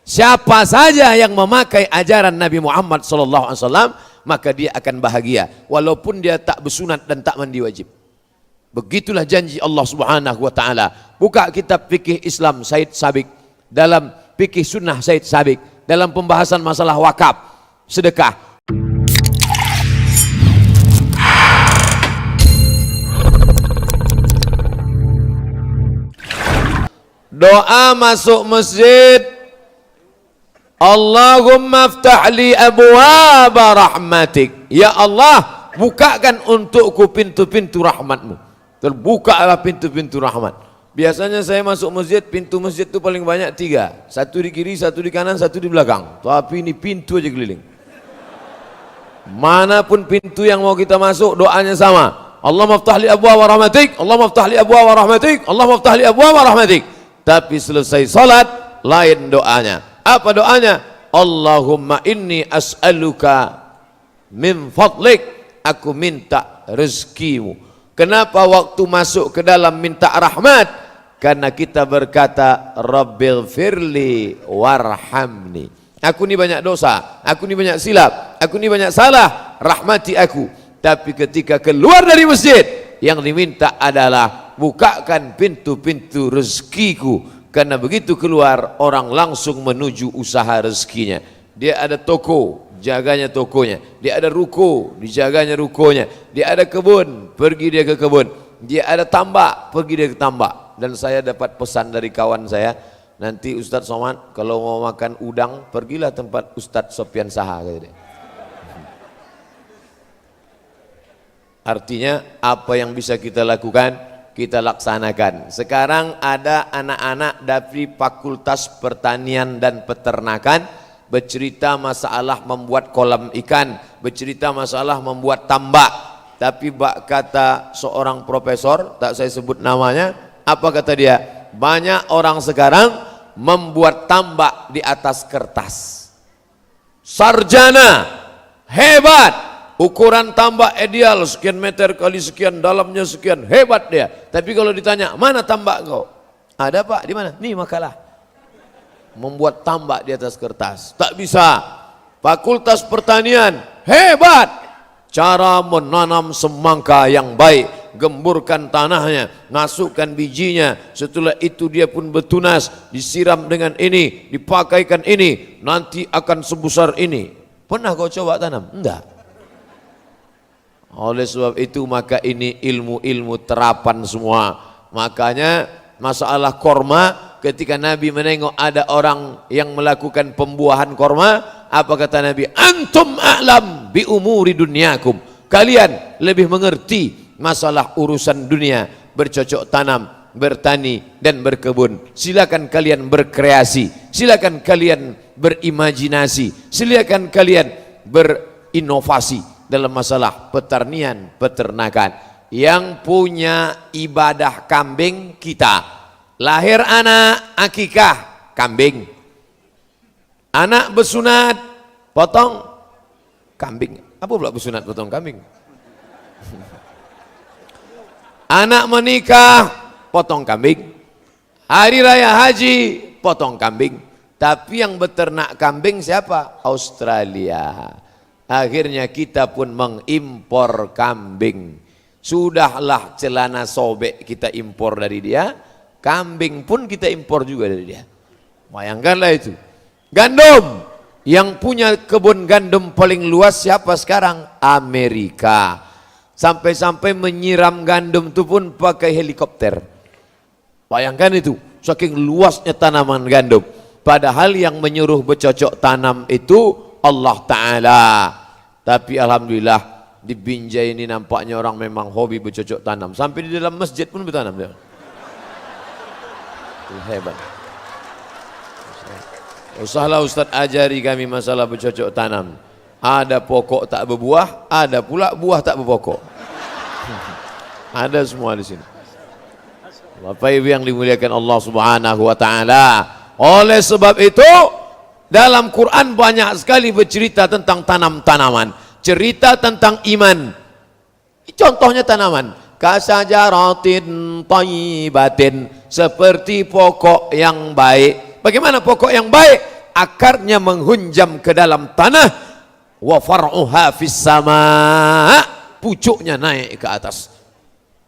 Siapa saja yang memakai ajaran Nabi Muhammad SAW, maka dia akan bahagia walaupun dia tak bersunat dan tak mandi wajib. Begitulah janji Allah Subhanahu wa taala. Buka kitab fikih Islam Said Sabiq, dalam fikih sunnah Said Sabiq, dalam pembahasan masalah wakaf, sedekah. Doa masuk masjid, Allahumma aftah li abwaaba rahmatik. Ya Allah, bukakan untukku pintu-pintu rahmatmu. Terbukalah pintu-pintu rahmat. Biasanya saya masuk masjid, pintu masjid itu paling banyak 3. Satu di kiri, satu di kanan, satu di belakang. Tapi ini pintu aja keliling. Manapun pintu yang mau kita masuk, doanya sama. Allahumma aftah li abwaaba rahmatik, Allahumma aftah li abwaaba rahmatik, Allahumma aftah li abwaaba rahmatik. Tapi selesai salat, lain doanya. Apa doanya? Allahumma inni as'aluka min fadlik. Aku minta rezekimu. Kenapa waktu masuk ke dalam minta rahmat? Karena kita berkata Rabbighfirli warhamni. Aku ni banyak dosa, aku ni banyak silap, aku ni banyak salah, rahmati aku. Tapi ketika keluar dari masjid, yang diminta adalah bukakan pintu-pintu rezekiku. Karena begitu keluar, orang langsung menuju usaha rezekinya. Dia ada toko, jaganya tokonya. Dia ada ruko, dijaganya rukonya. Dia ada kebun, pergi dia ke kebun. Dia ada tambak, pergi dia ke tambak. Dan saya dapat pesan dari kawan saya, nanti Ustadz Somad kalau mau makan udang, pergilah tempat Ustadz Sofyan Saha, kata dia. Artinya apa yang bisa kita lakukan, kita laksanakan. Sekarang ada anak-anak dari Fakultas Pertanian dan Peternakan bercerita masalah membuat kolam ikan, bercerita masalah membuat tambak. Tapi kata seorang profesor, tak saya sebut namanya, apa kata dia? Banyak orang sekarang membuat tambak di atas kertas. Sarjana, hebat, ukuran tambak ideal sekian meter kali sekian, dalamnya sekian, hebat dia. Tapi kalau ditanya, mana tambak kau? Ada pak, di mana? Nih makalah. Membuat tambak di atas kertas, tak bisa. Fakultas Pertanian, hebat. Cara menanam semangka yang baik, gemburkan tanahnya, masukkan bijinya, setelah itu dia pun bertunas, disiram dengan ini, dipakaikan ini, nanti akan sebesar ini. Pernah kau coba tanam? Enggak. Oleh sebab itu maka ini ilmu-ilmu terapan semua. Makanya masalah korma, ketika Nabi menengok ada orang yang melakukan pembuahan korma, apa kata Nabi? Antum a'lam bi umuri dunyakum. Kalian lebih mengerti masalah urusan dunia, bercocok tanam, bertani dan berkebun. Silakan kalian berkreasi, silakan kalian berimajinasi, silakan kalian berinovasi dalam masalah pertanian, peternakan. Yang punya ibadah kambing kita, lahir anak akikah kambing, anak bersunat potong kambing. Apa pula bersunat potong kambing? Anak menikah potong kambing, hari raya haji potong kambing. Tapi yang beternak kambing siapa? Australia. Akhirnya kita pun mengimpor kambing. Sudahlah celana sobek kita impor dari dia, kambing pun kita impor juga dari dia. Bayangkanlah itu. Gandum, yang punya kebun gandum paling luas siapa sekarang? Amerika. Sampai-sampai menyiram gandum itu pun pakai helikopter. Bayangkan itu, saking luasnya tanaman gandum. Padahal yang menyuruh bercocok tanam itu Allah Ta'ala. Tapi alhamdulillah di Binjai ini nampaknya orang memang hobi bercocok tanam. Sampai di dalam masjid pun bertanam dia. Hebat. Usahlah Ustaz ajari kami masalah bercocok tanam. Ada pokok tak berbuah, ada pula buah tak berpokok. Ada semua di sini. Bapak Ibu yang dimuliakan Allah Subhanahu wa taala. Oleh sebab itu dalam Quran banyak sekali bercerita tentang tanam-tanaman, cerita tentang iman. Contohnya tanaman, kasajaratin thayyibatin, seperti pokok yang baik. Bagaimana pokok yang baik? akarnya menghunjam ke dalam tanah, wa far'uha fis sama, pucuknya naik ke atas.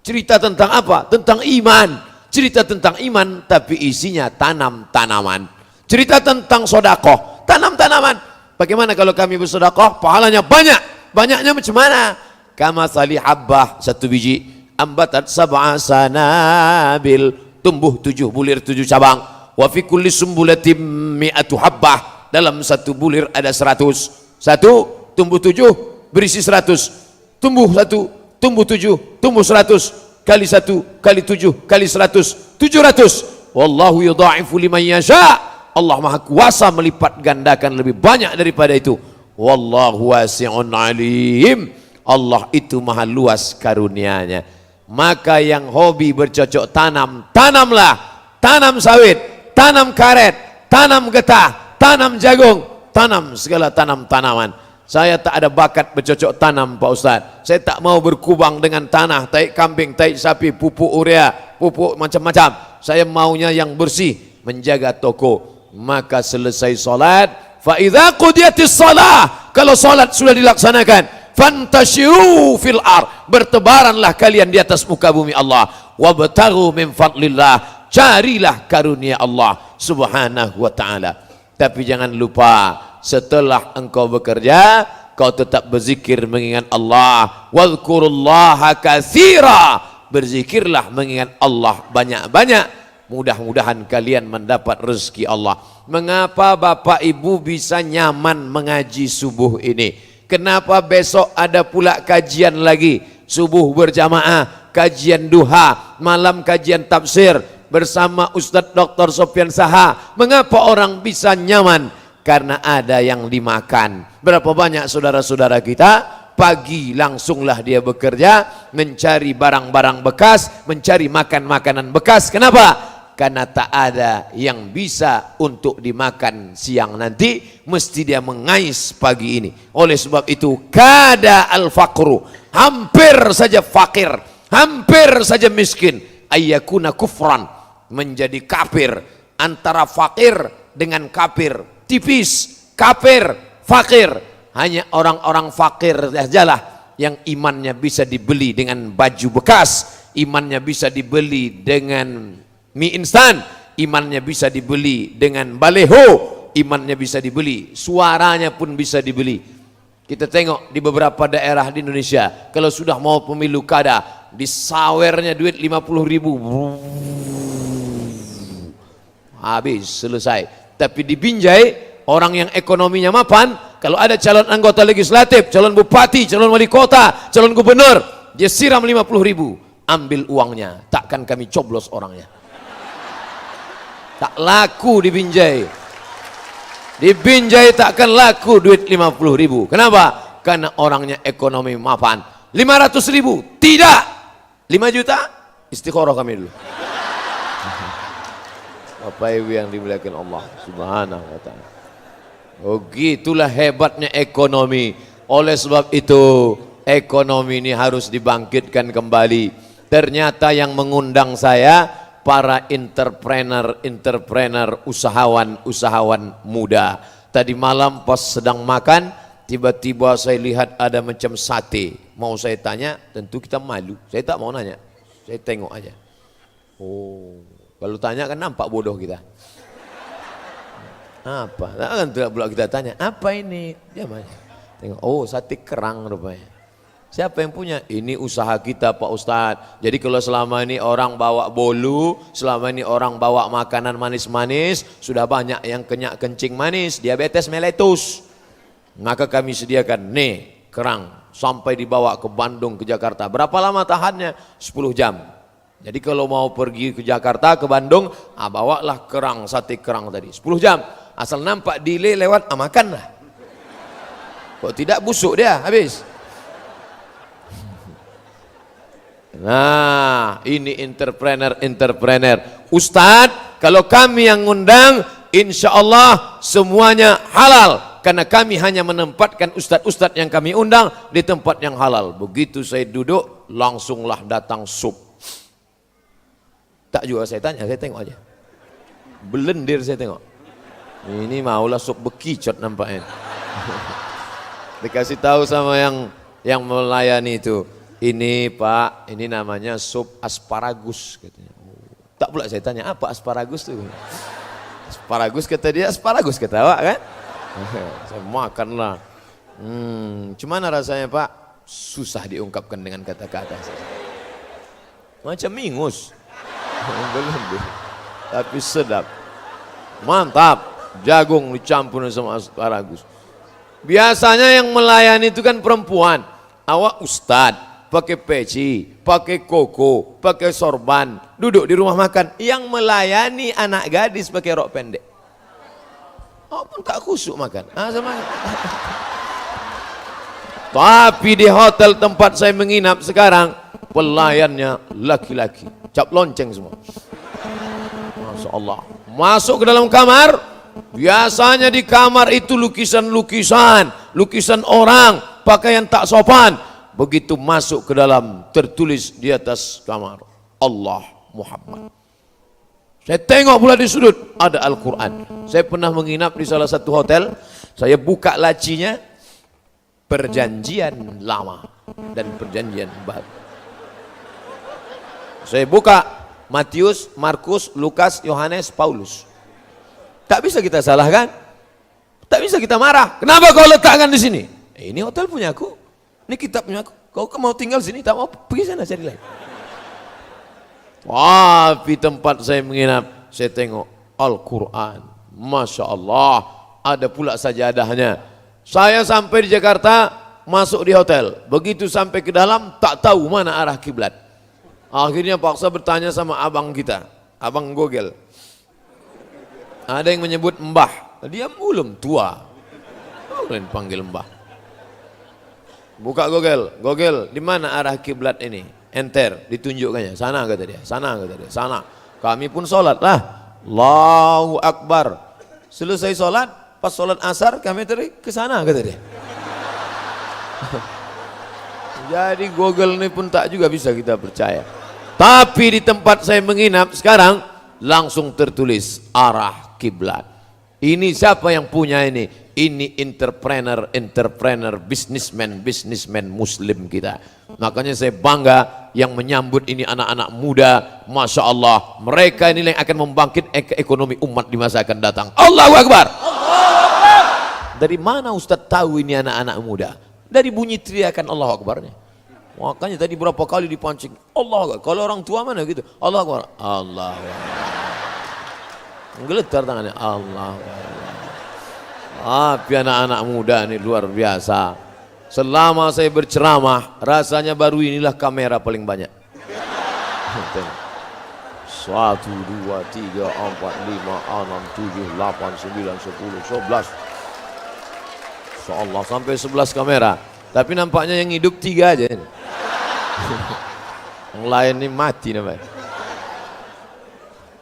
Cerita tentang apa? Tentang iman. Cerita tentang iman tapi isinya tanam-tanaman. Cerita tentang sodakoh, tanam-tanaman. Bagaimana kalau kami bersodakoh pahalanya banyak? Banyaknya macam mana? Kama sali habbah, satu biji, ambatat sab'a sanabil, tumbuh 7 bulir 7 cabang. Wa fi kulli sumbulatin mi'atu habbah, dalam satu bulir ada 100. Satu tumbuh 7 berisi 100. Tumbuh 1, tumbuh 7, tumbuh 100, kali 1 kali 7 kali 100, 700. Wallahu yudha'ifu liman yasha'. Allah Maha Kuasa melipat gandakan lebih banyak daripada itu. Wallahu wasi'un alim. Allah itu maha luas karunia-Nya. Maka yang hobi bercocok tanam, tanamlah. Tanam sawit, tanam karet, tanam getah, tanam jagung, tanam segala tanam-tanaman. Saya tak ada bakat bercocok tanam, Pak Ustaz. Saya tak mau berkubang dengan tanah, tai kambing, tai sapi, pupuk urea, pupuk macam-macam. Saya maunya yang bersih, menjaga toko. Maka selesai solat, fa idza qudiyatis shalah, kalau solat sudah dilaksanakan, fantashiru fil ard, bertebaranlah kalian di atas muka bumi Allah, wabtaghu min fadlillah, carilah karunia Allah subhanahu wa ta'ala. Tapi jangan lupa, setelah engkau bekerja, kau tetap berzikir mengingat Allah. Wadhkurullaha katsira, berzikirlah mengingat Allah banyak-banyak. Mudah-mudahan kalian mendapat rezeki Allah. Mengapa Bapak Ibu bisa nyaman mengaji subuh ini? Kenapa besok ada pula kajian lagi? Subuh berjamaah, kajian duha, malam kajian tafsir bersama Ustadz Dr. Sofyan Saha. Mengapa orang bisa nyaman? Karena ada yang dimakan. Berapa banyak saudara-saudara kita pagi langsunglah dia bekerja, mencari barang-barang bekas, mencari makan-makanan bekas. Kenapa? Karena tak ada yang bisa untuk dimakan siang nanti, mesti dia mengais pagi ini. Oleh sebab itu, kada al-faqru, hampir saja fakir, hampir saja miskin, ayyakuna kufran, menjadi kafir. Antara fakir dengan kafir tipis, kafir, fakir. Hanya orang-orang fakir sajalah yang imannya bisa dibeli dengan baju bekas, imannya bisa dibeli dengan mie instan, imannya bisa dibeli dengan baleho, imannya bisa dibeli, suaranya pun bisa dibeli. Kita tengok di beberapa daerah di Indonesia, kalau sudah mau pemilu kada, disawernya duit 50.000, habis, selesai. Tapi di Binjai, orang yang ekonominya mapan, kalau ada calon anggota legislatif, calon bupati, calon wali kota, calon gubernur, dia siram 50.000, ambil uangnya, takkan kami coblos orangnya. Tak laku di Binjai. Di Binjai takkan laku duit 50.000. Kenapa? Karena orangnya ekonomi mapan. 500.000 tidak. 5 juta istikharah kami dulu. Bapak Ibu yang dimuliakan Allah Subhanahu wa ta'ala. Oh, gitulah hebatnya ekonomi. Oleh sebab itu, ekonomi ini harus dibangkitkan kembali. Ternyata yang mengundang saya para entrepreneur, usahawan muda. Tadi malam pas sedang makan, tiba-tiba saya lihat ada macam sate. Mau saya tanya, tentu kita malu. Saya tak mau nanya, saya tengok aja. Oh, kalau tanya kan nampak bodoh kita. Apa? Kan tidak pula kita tanya, apa ini? Dia mana? Tengok, oh sate kerang rupanya. Siapa yang punya? Ini usaha kita Pak Ustadz. Jadi kalau selama ini orang bawa bolu, selama ini orang bawa makanan manis-manis, sudah banyak yang kenyak kencing manis, diabetes meletus. Maka kami sediakan, nih kerang, sampai dibawa ke Bandung, ke Jakarta. Berapa lama tahannya? 10 jam. Jadi kalau mau pergi ke Jakarta, ke Bandung, bawalah kerang, sate kerang tadi. 10 jam. Asal nampak delay lewat, makanlah. Kok tidak busuk dia, habis. Nah, ini entrepreneur. Ustadz, kalau kami yang ngundang, insya Allah semuanya halal. Karena kami hanya menempatkan ustadz-ustadz yang kami undang di tempat yang halal. Begitu saya duduk, langsunglah datang sup. Tak juga saya tanya, saya tengok aja. Belendir saya tengok. Ini maulah sup bekicot nampaknya. Dikasih tahu sama yang melayani itu, ini Pak, ini namanya sup asparagus katanya. Tak pula saya tanya, apa asparagus tuh? Asparagus kata dia, asparagus ketawa kan? Saya makanlah. Cuman rasanya Pak? Susah diungkapkan dengan kata-kata. Macam mingus. Belum, tapi sedap. Mantap. Jagung dicampur sama asparagus. Biasanya yang melayani itu kan perempuan. Awak ustad, pakai peci, pakai koko, pakai sorban, duduk di rumah makan. Yang melayani anak gadis pakai rok pendek. Oh pun tak khusyuk makan. Sama. Tapi di hotel tempat saya menginap sekarang, pelayannya laki-laki, cap lonceng semua. Masya Allah. Masuk ke dalam kamar, biasanya di kamar itu lukisan orang, pakaian tak sopan. Begitu masuk ke dalam, tertulis di atas kamar, Allah Muhammad. Saya tengok pula di sudut, ada Al-Quran. Saya pernah menginap di salah satu hotel, saya buka lacinya, perjanjian lama dan perjanjian baru. Saya buka Matius, Markus, Lukas, Yohanes, Paulus. Tak bisa kita salahkan, tak bisa kita marah. Kenapa kau letakkan di sini? Ini hotel punya aku, ini kitab punya aku. Kau mau tinggal sini, tak mau pergi sana cari lain. Tapi tempat saya menginap, saya tengok Al-Quran, Masya Allah, ada pula sajadahnya. Saya sampai di Jakarta, masuk di hotel. Begitu sampai ke dalam, tak tahu mana arah kiblat. Akhirnya paksa bertanya sama abang kita, abang Gogel. Ada yang menyebut Mbah, dia belum tua. Kalian panggil Mbah. Buka Gogel, di mana arah kiblat ini? Enter, ditunjukkannya. Sana kata dia, sana. Kami pun sholat lah. Allahu Akbar. Selesai sholat, pas sholat asar kami tadi ke sana kata dia. Jadi Google ini pun tak juga bisa kita percaya. Tapi di tempat saya menginap sekarang langsung tertulis arah kiblat. Ini siapa yang punya ini? Ini entrepreneur, businessman muslim kita. Makanya saya bangga yang menyambut ini anak-anak muda. Masya Allah, mereka ini yang akan membangkit ekonomi umat di masa akan datang. Allahu Akbar. Dari mana Ustaz tahu ini anak-anak muda? Dari bunyi teriakan Allahu Akbarnya. Makanya tadi berapa kali dipancing Allah. Kalau orang tua mana gitu, Allah Akbar, Allah menggeletar tangannya, Allah. Tapi anak-anak muda ini luar biasa. Selama saya berceramah, rasanya baru inilah kamera paling banyak. 1, 2, 3, 4, 5, 6, 7, 8, 9, 10, 11. Insyaallah sampai 11 kamera. Tapi nampaknya yang hidup 3 aja. Yang lain ini mati namanya.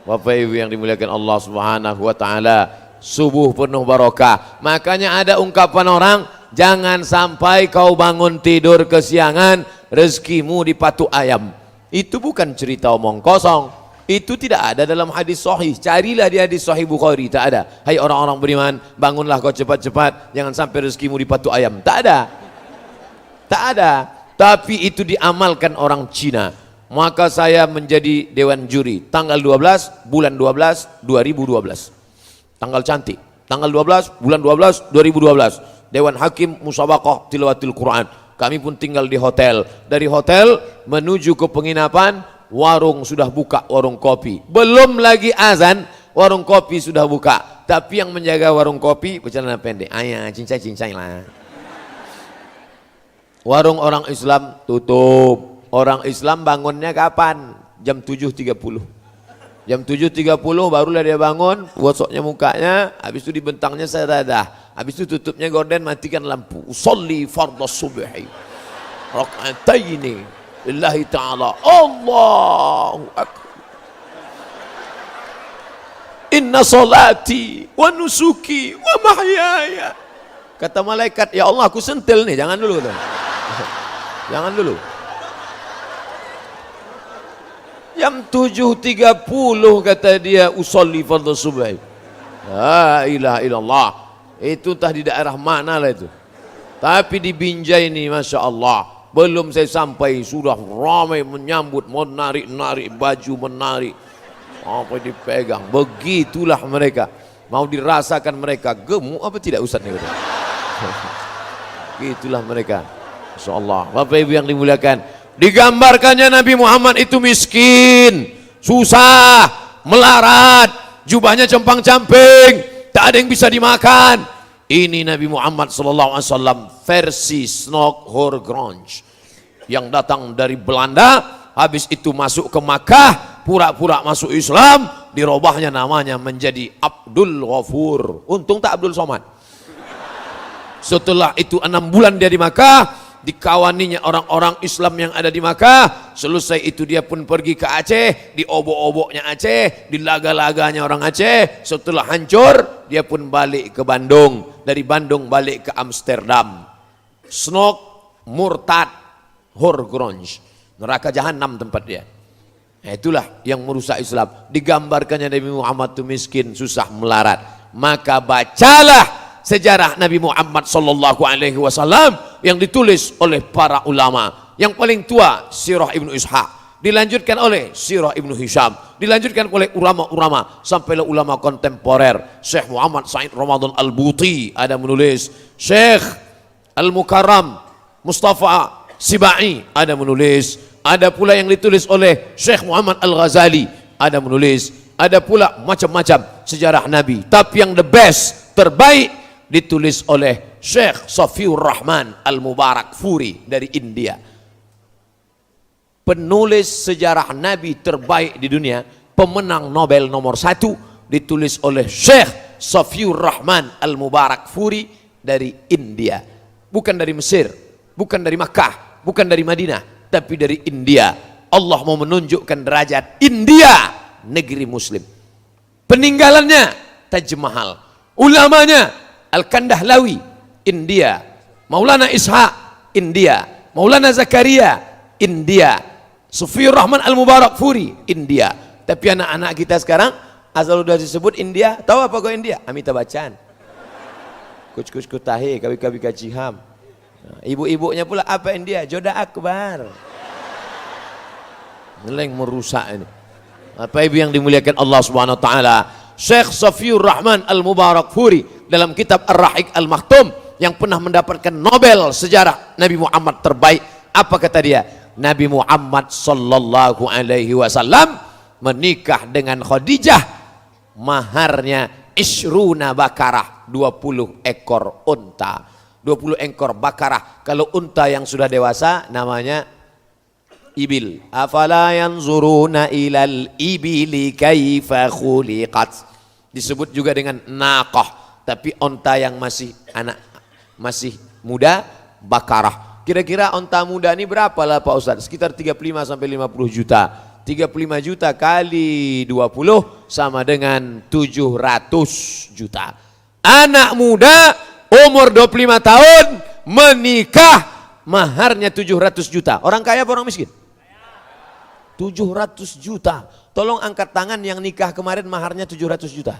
Bapak Ibu yang dimuliakan Allah Subhanahu wa taala, subuh penuh barokah. Makanya ada ungkapan orang, jangan sampai kau bangun tidur kesiangan, rezekimu dipatuk ayam. Itu bukan cerita omong kosong. Itu tidak ada dalam hadis sahih. Carilah di hadis sahih Bukhari, tak ada. Hai orang-orang beriman, bangunlah kau cepat-cepat, jangan sampai rezekimu dipatuk ayam. Tak ada. Tak ada. Tapi itu diamalkan orang Cina. Maka saya menjadi dewan juri tanggal 12 bulan 12 2012. Tanggal cantik, tanggal 12 bulan 12 2012. Dewan Hakim Musabaqah Tilawatil Quran. Kami pun tinggal di hotel. Dari hotel menuju ke penginapan, warung sudah buka, warung kopi. Belum lagi azan, warung kopi sudah buka. Tapi yang menjaga warung kopi bercelana pendek. Ayah, cincai-cincai lah. Warung orang Islam tutup. Orang Islam bangunnya kapan? Jam 7.30. Jam 7.30 barulah dia bangun, gosoknya mukanya, habis itu dibentangnya sajadah. Habis itu tutupnya gorden, matikan lampu. Usolli fardhu subhi rak'ataini lillahi ta'ala. Allahu akbar. Inna salati wa nusuki wa mahyaya. Kata malaikat, ya Allah aku sentil nih, jangan dulu. Jangan dulu. Jam 7.30 kata dia, usolli fardhu subhi. La ilaha illallah. Itu entah di daerah mana lah itu. Tapi di Binjai ini Masya Allah, belum saya sampai sudah ramai menyambut, menarik-narik baju, menarik apa dipegang. Begitulah mereka, mau dirasakan mereka gemuk apa tidak Ustaz nih. Begitulah mereka Masya Allah. Bapak Ibu yang dimuliakan, digambarkannya Nabi Muhammad itu miskin, susah, melarat, jubahnya compang-camping, tak ada yang bisa dimakan. Ini Nabi Muhammad SAW versi Snokhorgronj yang datang dari Belanda, habis itu masuk ke Makkah, pura-pura masuk Islam, dirubahnya namanya menjadi Abdul Ghafur. Untung tak Abdul Somad. Setelah itu 6 bulan dia di Makkah, dikawaninya orang-orang Islam yang ada di Makkah. Selesai itu dia pun pergi ke Aceh, di obok-oboknya Aceh, di laga-laganya orang Aceh. Setelah hancur, dia pun balik ke Bandung. Dari Bandung balik ke Amsterdam. Snok murtad Horgronj, neraka jahanam tempat dia. Nah, itulah yang merusak Islam. Digambarkannya Nabi Muhammad itu miskin, susah, melarat. Maka bacalah sejarah Nabi Muhammad SAW yang ditulis oleh para ulama. Yang paling tua Sirah Ibnu Ishaq, dilanjutkan oleh Sirah Ibnu Hisham, dilanjutkan oleh ulama-ulama sampailah ulama kontemporer. Syekh Muhammad Said Ramadan Al-Buti ada menulis, Syekh Al-Mukarram Mustafa Sibai ada menulis, ada pula yang ditulis oleh Syekh Muhammad Al-Ghazali ada menulis, ada pula macam-macam sejarah Nabi. Tapi yang the best, terbaik, ditulis oleh Syekh Safiur Rahman Al-Mubarak Furi dari India. Penulis sejarah Nabi terbaik di dunia, pemenang Nobel nomor 1, ditulis oleh Syekh Safiur Rahman Al-Mubarak Furi dari India. Bukan dari Mesir, bukan dari Makkah, bukan dari Madinah, tapi dari India. Allah mau menunjukkan derajat India, negeri muslim. Peninggalannya Taj Mahal, ulamanya Al-Kandahlawi, India. Maulana Ishaq, India. Maulana Zakaria, India. Safiur Rahman Al-Mubarak Furi, India. Tapi anak-anak kita sekarang asal udah disebut India, tahu apa kau India? Amitabh Bachchan, Kuch Kutahe, Kabi Kaciham. Ibu-ibunya pula apa India? Joda Akbar. Neleng merusak ini. Apa ibu yang dimuliakan Allah Subhanahu wa taala, Syekh Safiur Rahman Al-Mubarak Furi dalam kitab Ar-Rahiq Al-Maktum yang pernah mendapatkan Nobel sejarah Nabi Muhammad terbaik, apa kata dia? Nabi Muhammad sallallahu alaihi wasallam menikah dengan Khadijah, maharnya isruna bakarah, 20 ekor unta. 20 ekor bakarah. Kalau unta yang sudah dewasa namanya ibil. Afala yanzuruna ilal ibili kaifa khuliqat. Disebut juga dengan naqah, tapi unta yang masih anak, masih muda, bakarah. Kira-kira unta muda ini berapa lah Pak Ustadz? Sekitar 35 sampai 50 juta. 35 juta kali 20 sama dengan 700 juta. Anak muda umur 25 tahun menikah, maharnya 700 juta. Orang kaya apa orang miskin? 700 juta. Tolong angkat tangan yang nikah kemarin maharnya 700 juta.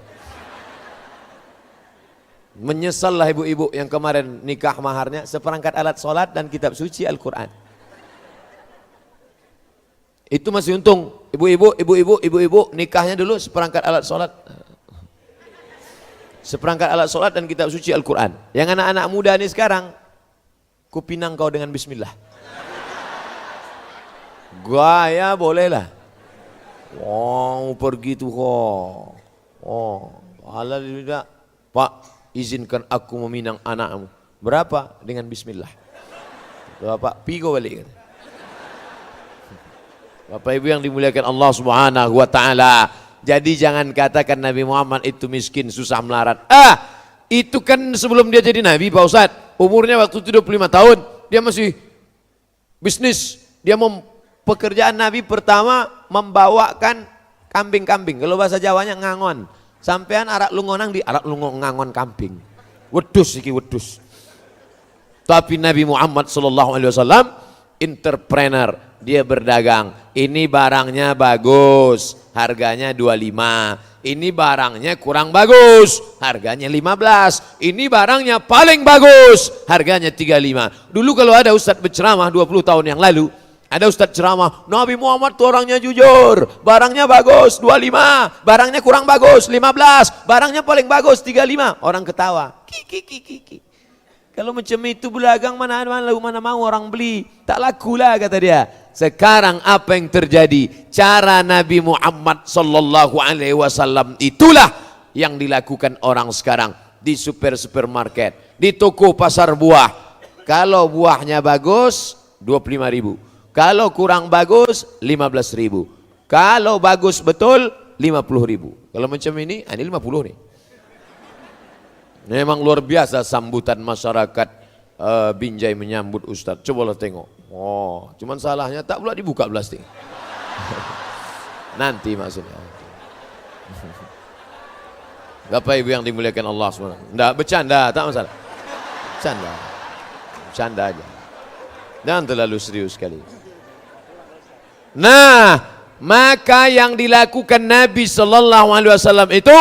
Menyesallah ibu-ibu yang kemarin nikah maharnya seperangkat alat sholat dan kitab suci Al-Quran. Itu masih untung. Ibu-ibu nikahnya dulu seperangkat alat sholat. Seperangkat alat sholat dan kitab suci Al-Quran. Yang anak-anak muda ini sekarang, kupinang kau dengan bismillah. Gaya bolehlah. Wow, pergi tuh kok. Oh, halal tidak. Pak, izinkan aku meminang anakmu. Berapa? Dengan bismillah. Bapak, pigo balik. Bapak Ibu yang dimuliakan Allah Subhanahu wa taala. Jadi jangan katakan Nabi Muhammad itu miskin, susah melarat. Itu kan sebelum dia jadi Nabi Pak Ustadz. Umurnya waktu 75 tahun, dia masih bisnis. Dia pekerjaan Nabi pertama membawakan kambing-kambing. Kalau bahasa Jawanya ngangon. Sampean arak lungonang di arak ngangon kambing. Wedus iki wedus. Tapi Nabi Muhammad SAW entrepreneur, dia berdagang. Ini barangnya bagus, harganya 25. Ini barangnya kurang bagus, harganya 15. Ini barangnya paling bagus, harganya 35. Dulu kalau ada ustadz berceramah 20 tahun yang lalu, ada ustadz ceramah, Nabi Muhammad tuh orangnya jujur, barangnya bagus 25, barangnya kurang bagus 15, barangnya paling bagus 35. Orang ketawa. Kiki. Kalau macam itu berdagang mana mau orang beli, tak laku lah kata dia. Sekarang apa yang terjadi? Cara Nabi Muhammad sallallahu alaihi wasallam itulah yang dilakukan orang sekarang di supermarket, di toko pasar buah. Kalau buahnya bagus 25.000, kalau kurang bagus 15.000, kalau bagus betul 50.000. Kalau macam ini 50 nih. Memang luar biasa sambutan masyarakat Binjai menyambut Ustadz. Cobalah tengok. Oh, cuman salahnya tak pula dibuka plastik. Nanti maksudnya. Bapak Ibu yang dimuliakan Allah SWT. Enggak, bercanda, tak masalah. Bercanda aja. Jangan terlalu serius sekali. Nah, maka yang dilakukan Nabi Sallallahu Alaihi Wasallam itu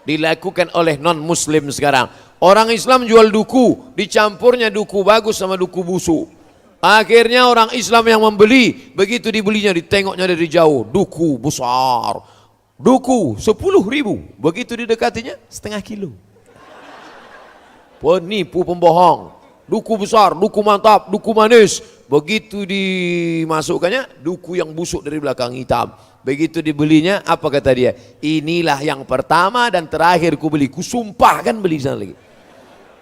dilakukan oleh non muslim sekarang. Orang Islam jual duku, dicampurnya duku bagus sama duku busuk. Akhirnya orang Islam yang membeli, begitu dibelinya ditengoknya dari jauh, duku besar, duku 10.000, begitu didekatinya setengah kilo. Penipu pembohong, duku besar, duku mantap, duku manis, begitu dimasukkannya duku yang busuk dari belakang hitam. Begitu dibelinya, apa kata dia? Inilah yang pertama dan terakhir ku beli, ku sumpah kan beli sana lagi.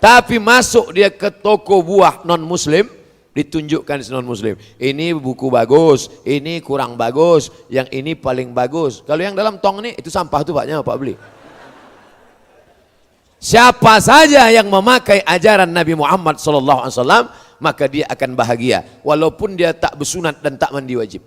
Tapi masuk dia ke toko buah non muslim, ditunjukkan non muslim. Ini buku bagus, ini kurang bagus, yang ini paling bagus. Kalau yang dalam tong ini itu sampah tuh paknya Pak beli. Siapa saja yang memakai ajaran Nabi Muhammad SAW, maka dia akan bahagia, walaupun dia tak bersunat dan tak mandi wajib.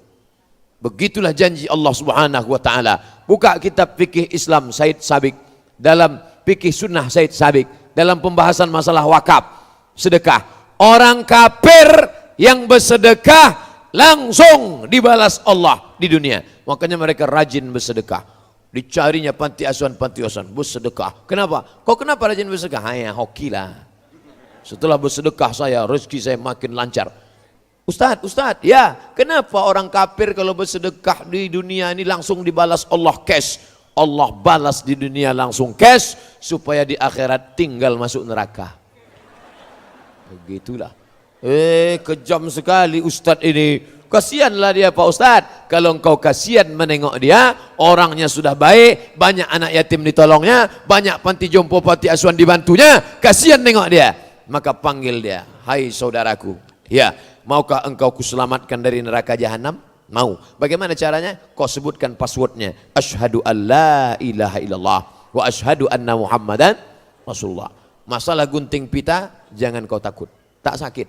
Begitulah janji Allah Subhanahu wa taala. Buka kitab fikih Islam Said Sabiq, dalam fikih sunnah Said Sabiq, dalam pembahasan masalah wakaf, sedekah. Orang kafir yang bersedekah langsung dibalas Allah di dunia. Makanya mereka rajin bersedekah. Dicarinya panti asuhan bersedekah. Kenapa? Kok kenapa rajin bersedekah? Ya hoki lah. Setelah bersedekah saya, rezeki saya makin lancar. Ustadz, ya kenapa orang kafir kalau bersedekah di dunia ini langsung dibalas Allah cash? Allah balas di dunia langsung cash, supaya di akhirat tinggal masuk neraka. Begitulah. Kejam sekali Ustadz ini. Kasihanlah dia Pak Ustadz. Kalau engkau kasihan menengok dia, orangnya sudah baik, banyak anak yatim ditolongnya, banyak panti jompo, panti asuhan dibantunya, kasihan nengok dia. Maka panggil dia, hai saudaraku, ya, maukah engkau kuselamatkan dari neraka jahanam? Mau. Bagaimana caranya? Kau sebutkan passwordnya. Asyhadu an la ilaha illallah wa asyhadu anna Muhammadan Rasulullah. Masalah gunting pita, jangan kau takut. Tak sakit.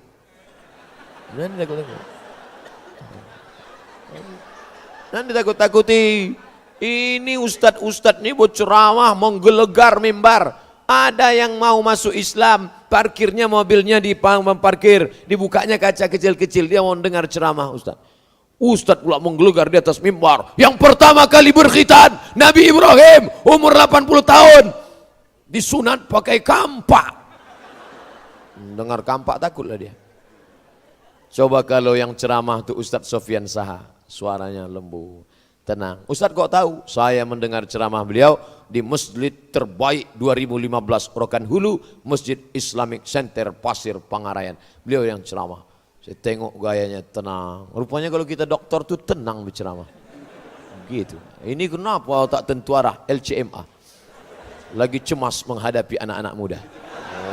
Nanti takut-takuti. Ini ustadz ini buat ceramah, menggelegar mimbar. Ada yang mau masuk Islam, parkirnya mobilnya di parkir, dibukanya kaca kecil-kecil, dia mau dengar ceramah Ustadz pula menggelegar di atas mimbar. Yang pertama kali berkhitan Nabi Ibrahim, umur 80 tahun, disunat pakai kampak. Dengar kampak takutlah dia. Coba kalau yang ceramah itu Ustadz Sofyan Saha, suaranya lembut, tenang. Ustadz kok tahu? Saya mendengar ceramah beliau di masjid terbaik 2015 Rokan Hulu, Masjid Islamic Center Pasir Pangarayan. Beliau yang ceramah. Saya tengok gayanya tenang. Rupanya kalau kita dokter tuh tenang berceramah. Gitu. Ini kenapa tak tentu arah LCMA? Lagi cemas menghadapi anak-anak muda.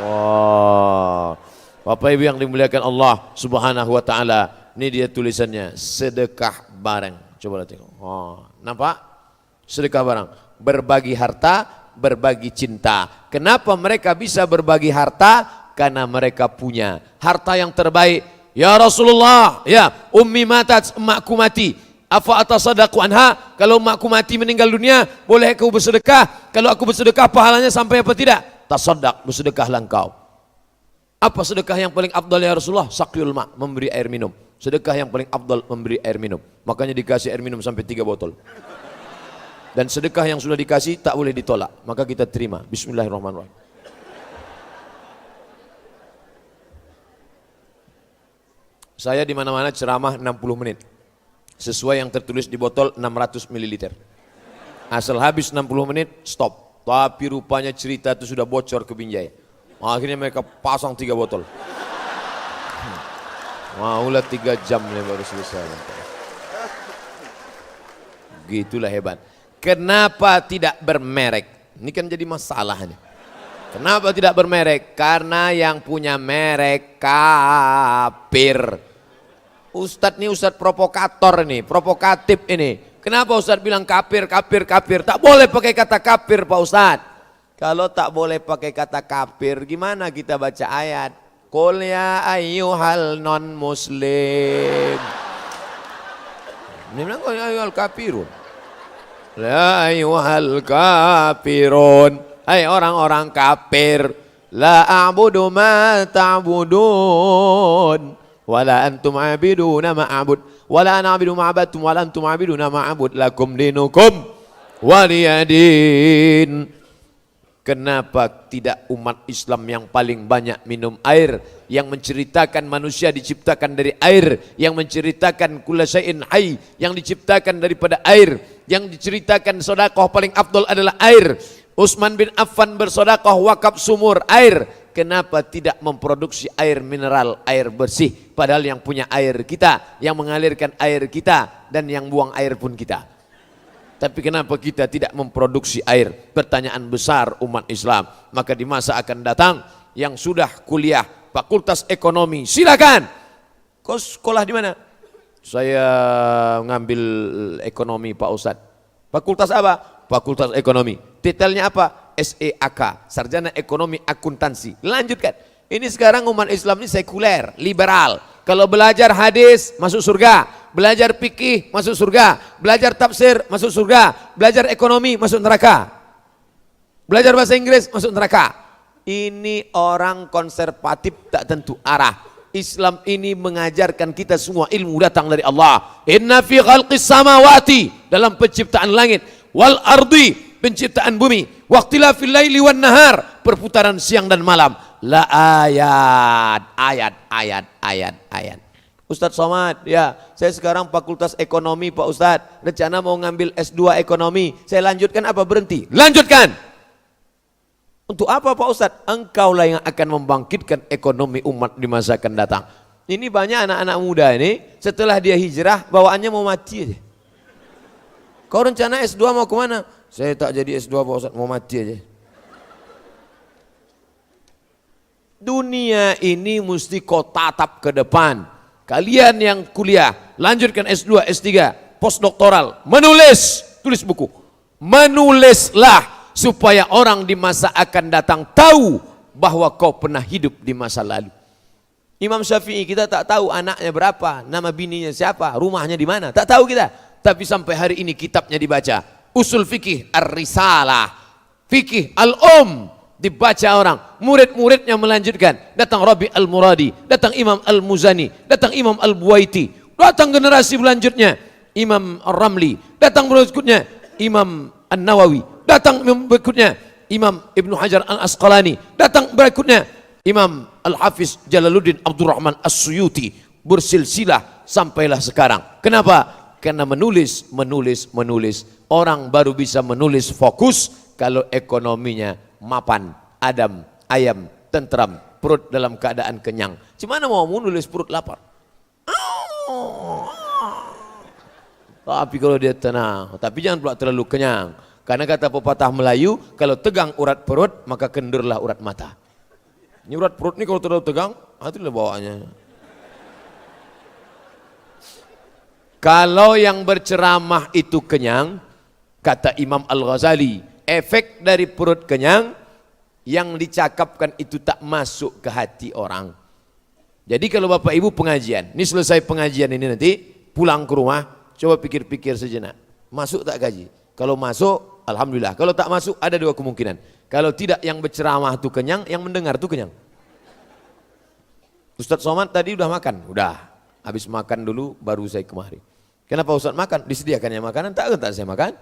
Wah. Bapak Ibu yang dimuliakan Allah Subhanahu wa taala. Ini dia tulisannya, sedekah bareng. Coba tengok. Oh, nampak? Sedekah bareng. Berbagi harta, berbagi cinta. Kenapa mereka bisa berbagi harta? Karena mereka punya harta yang terbaik. Ya Rasulullah, ya ummi matat, emakku mati. Afa atasadaqu anha? Kalau emakku mati meninggal dunia, boleh aku bersedekah? Kalau aku bersedekah pahalanya sampai apa tidak? Tasaddaq, bersedekahlah engkau. Apa sedekah yang paling afdal ya Rasulullah? Saqyul ma', memberi air minum. Sedekah yang paling afdal memberi air minum. Makanya dikasih air minum sampai 3 botol. Dan sedekah yang sudah dikasih tak boleh ditolak. Maka kita terima. Bismillahirrahmanirrahim. Saya di mana-mana ceramah 60 menit. Sesuai yang tertulis di botol 600 ml. Asal habis 60 menit, stop. Tapi rupanya cerita itu sudah bocor ke Binjai. Akhirnya mereka pasang 3 botol. Maulah 3 jam baru selesai. Gitulah hebat. Kenapa tidak bermerek? Ini kan jadi masalahnya. Kenapa tidak bermerek? Karena yang punya merek kafir. Ustadz ini ustadz provokator ini, provokatif ini. Kenapa ustadz bilang kafir, kafir, kafir? Tak boleh pakai kata kafir Pak Ustadz. Kalau tak boleh pakai kata kafir, gimana kita baca ayat? Qul ya ayyuhal non muslim. Ini bilang qul ya ayyuhal kafirun. La ayyuhal kafirun. Hai orang-orang kafir. La a'budu ma ta'budun. Wala antum abiduna ma'abud. Wala ana abidu ma'abadtum. Wala antum abiduna ma'abud. Lakum dinukum waliyadin. Kenapa tidak umat Islam yang paling banyak minum air, yang menceritakan manusia diciptakan dari air, yang menceritakan kulla syai'in hayy, yang diciptakan daripada air, yang diceritakan sedekah paling afdal adalah air. Utsman bin Affan bersedekah wakaf sumur air. Kenapa tidak memproduksi air mineral, air bersih, padahal yang punya air kita, yang mengalirkan air kita, dan yang buang air pun kita. Tapi kenapa kita tidak memproduksi air? Pertanyaan besar umat Islam. Maka di masa akan datang yang sudah kuliah Fakultas Ekonomi, silakan. Kau sekolah di mana? Saya ngambil ekonomi Pak Ustadz. Fakultas apa? Fakultas Ekonomi. Detailnya apa? SEAK, Sarjana Ekonomi Akuntansi. Lanjutkan. Ini sekarang umat Islam ini sekuler, liberal. Kalau belajar hadis masuk surga, belajar fikih masuk surga, belajar tafsir masuk surga, belajar ekonomi masuk neraka, belajar bahasa Inggris masuk neraka. Ini orang konservatif tak tentu arah. Islam ini mengajarkan kita semua ilmu datang dari Allah. Inna fi khalqis samawati, dalam penciptaan langit, wal ardi, penciptaan bumi, waqtilafil laili wan nahar, perputaran siang dan malam. La ayat, ayat. Ustadz Somad, ya saya sekarang Fakultas Ekonomi Pak Ustadz, rencana mau ngambil S2 Ekonomi, saya lanjutkan apa berhenti? Lanjutkan. Untuk apa Pak Ustadz? Engkaulah yang akan membangkitkan ekonomi umat di masa akan datang. Ini banyak anak-anak muda ini, setelah dia hijrah, bawaannya mau mati aja. Kau rencana S2 mau kemana? Saya tak jadi S2 Pak Ustadz, mau mati aja. Dunia ini mesti kau tatap ke depan. Kalian yang kuliah, lanjutkan S2, S3, postdoktoral, menulis, tulis buku. Menulislah supaya orang di masa akan datang tahu bahwa kau pernah hidup di masa lalu. Imam Syafi'i kita tak tahu anaknya berapa, nama bininya siapa, rumahnya di mana, tak tahu kita. Tapi sampai hari ini kitabnya dibaca. Usul fikih Ar-Risalah, fikih Al-Um, dibaca orang, murid-muridnya melanjutkan. Datang Rabi Al-Muradi, datang Imam Al-Muzani, datang Imam Al-Buwaiti, datang generasi selanjutnya Imam Ar-Ramli, datang berikutnya Imam An-Nawawi, datang berikutnya Imam Ibnu Hajar Al-Asqalani, datang berikutnya Imam Al-Hafiz Jalaluddin Abdurrahman As-Suyuti, bersilsilah sampailah sekarang. Kenapa? Karena menulis. Orang baru bisa menulis fokus kalau ekonominya mapan, adem, ayam, tentram, perut dalam keadaan kenyang. Gimana mau menulis perut lapar? Tapi kalau dia tenang, tapi jangan pula terlalu kenyang. Karena kata pepatah Melayu, kalau tegang urat perut, maka kendurlah urat mata. Ini urat perut ini kalau terlalu tegang, itulah bawaannya. Kalau yang berceramah itu kenyang, kata Imam Al-Ghazali, efek dari perut kenyang, yang dicakapkan itu tak masuk ke hati orang. Jadi kalau Bapak Ibu pengajian, ini selesai pengajian ini nanti, pulang ke rumah, coba pikir-pikir sejenak. Masuk tak gaji? Kalau masuk, alhamdulillah. Kalau tak masuk, ada 2 kemungkinan. Kalau tidak, yang berceramah itu kenyang, yang mendengar itu kenyang. Ustadz Somad tadi udah makan? Udah. Habis makan dulu baru saya kemari. Kenapa Ustaz makan? Disediakannya makanan, tak saya makan.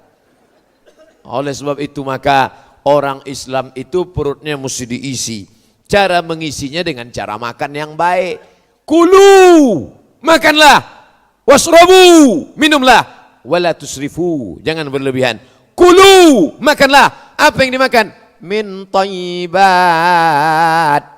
Oleh sebab itu maka orang Islam itu perutnya mesti diisi. Cara mengisinya dengan cara makan yang baik. Kulu, makanlah. Wasrabu, minumlah. Wala tusrifu, jangan berlebihan. Kulu, makanlah. Apa yang dimakan? Min thayyibat,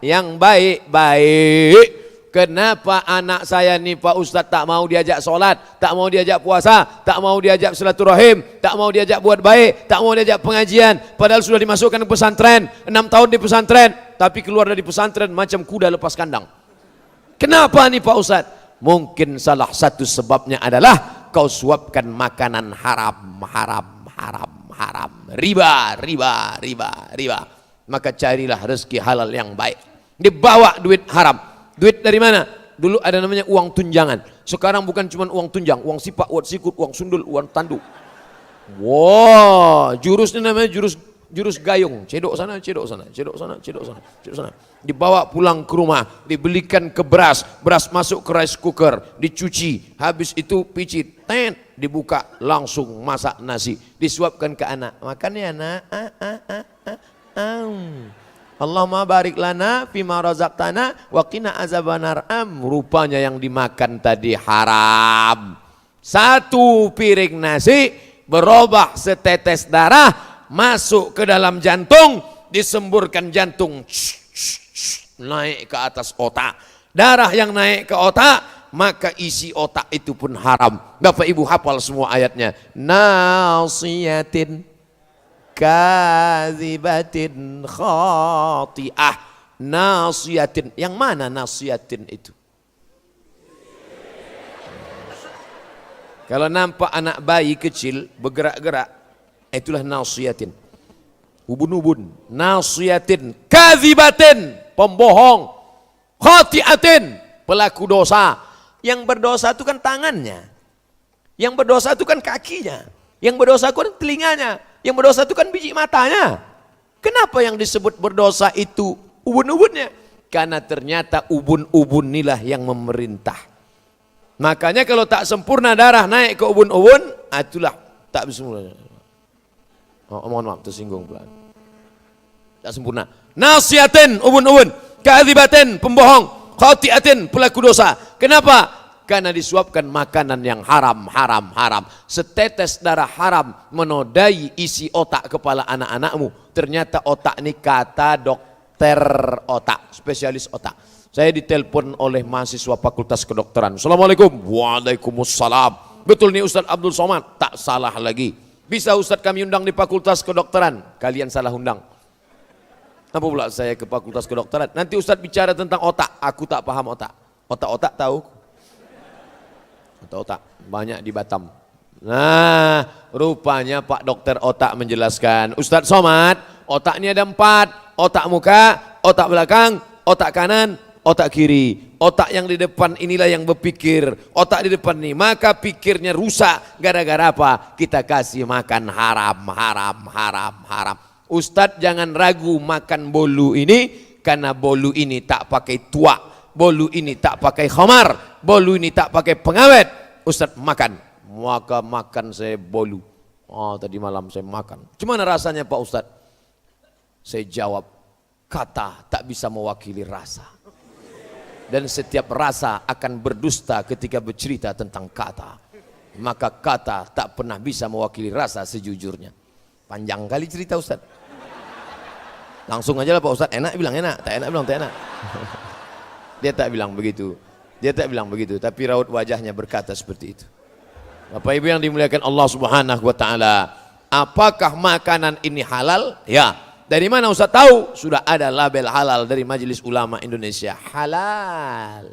yang baik-baik. Kenapa anak saya nih Pak Ustadz tak mau diajak sholat, tak mau diajak puasa, tak mau diajak silaturahim, tak mau diajak buat baik, tak mau diajak pengajian, padahal sudah dimasukkan ke pesantren, 6 tahun di pesantren, tapi keluar dari pesantren macam kuda lepas kandang. Kenapa nih Pak Ustadz? Mungkin salah satu sebabnya adalah kau suapkan makanan haram, riba. Maka carilah rezeki halal yang baik. Dibawa duit haram. Duit dari mana? Dulu ada namanya uang tunjangan. Sekarang bukan cuma uang tunjang, uang sipak, uang sikut, uang sundul, uang tanduk. Wah, jurusnya namanya jurus gayung. Cedok sana, cedok sana, cedok sana, cedok sana, cedok sana. Dibawa pulang ke rumah, dibelikan ke beras masuk ke rice cooker, dicuci, habis itu picit, dibuka, langsung masak nasi, disuapkan ke anak. Makan ya anak. Allahumma barik lana fima razaqtana wa qina azabannar. Rupanya yang dimakan tadi haram. Satu piring nasi berubah setetes darah masuk ke dalam jantung, disemburkan jantung naik ke atas otak. Darah yang naik ke otak, maka isi otak itu pun haram. Bapak Ibu hafal semua ayatnya. Nasiyatin kazibatin khati'ah. Nasiyatin, yang mana nasiyatin itu? Kalau nampak anak bayi kecil bergerak-gerak, itulah nasiyatin. Ubun-ubun. Nasiyatin kazibatin, pembohong. Khati'atin, pelaku dosa. Yang berdosa itu kan tangannya, yang berdosa itu kan kakinya, yang berdosa itu kan telinganya, yang berdosa itu kan biji matanya. Kenapa yang disebut berdosa itu ubun-ubunnya? Karena ternyata ubun-ubun inilah yang memerintah. Makanya kalau tak sempurna darah naik ke ubun-ubun, itulah tak bisa. Mohon maaf, tersinggung pula. Tak sempurna. Nasiatin, ubun-ubun. Kadzibatin, pembohong. Khati'atin, pelaku dosa. Kenapa? Karena disuapkan makanan yang haram. Setetes darah haram menodai isi otak kepala anak-anakmu. Ternyata otak ini kata dokter otak, spesialis otak. Saya ditelepon oleh mahasiswa Fakultas Kedokteran. Assalamualaikum. Waalaikumsalam. Betul nih Ustadz Abdul Somad? Tak salah lagi. Bisa Ustadz kami undang di Fakultas Kedokteran? Kalian salah undang. Apa pula saya ke Fakultas Kedokteran? Nanti Ustadz bicara tentang otak. Aku tak paham otak. Otak-otak tahu? Otak banyak di Batam. Nah, rupanya Pak Dokter Otak menjelaskan, Ustadz Somad, otak ini ada 4, otak muka, otak belakang, otak kanan, otak kiri. Otak yang di depan inilah yang berpikir. Otak di depan ini, maka pikirnya rusak. Gara-gara apa? Kita kasih makan haram. Ustadz jangan ragu makan bolu ini, karena bolu ini tak pakai tuak. Bolu ini tak pakai khamar, bolu ini tak pakai pengawet. Ustadz makan, maka makan saya bolu. Oh, tadi malam saya makan. Gimana rasanya Pak Ustadz? Saya jawab, kata tak bisa mewakili rasa. Dan setiap rasa akan berdusta ketika bercerita tentang kata. Maka kata tak pernah bisa mewakili rasa sejujurnya. Panjang kali cerita Ustadz. Langsung aja lah Pak Ustadz, enak bilang enak, tak enak bilang tak enak. Dia tak bilang begitu. Dia tak bilang begitu, tapi raut wajahnya berkata seperti itu. Bapak Ibu yang dimuliakan Allah Subhanahu wa taala, apakah makanan ini halal? Ya. Dari mana Ustaz tahu? Sudah ada label halal dari Majelis Ulama Indonesia. Halal.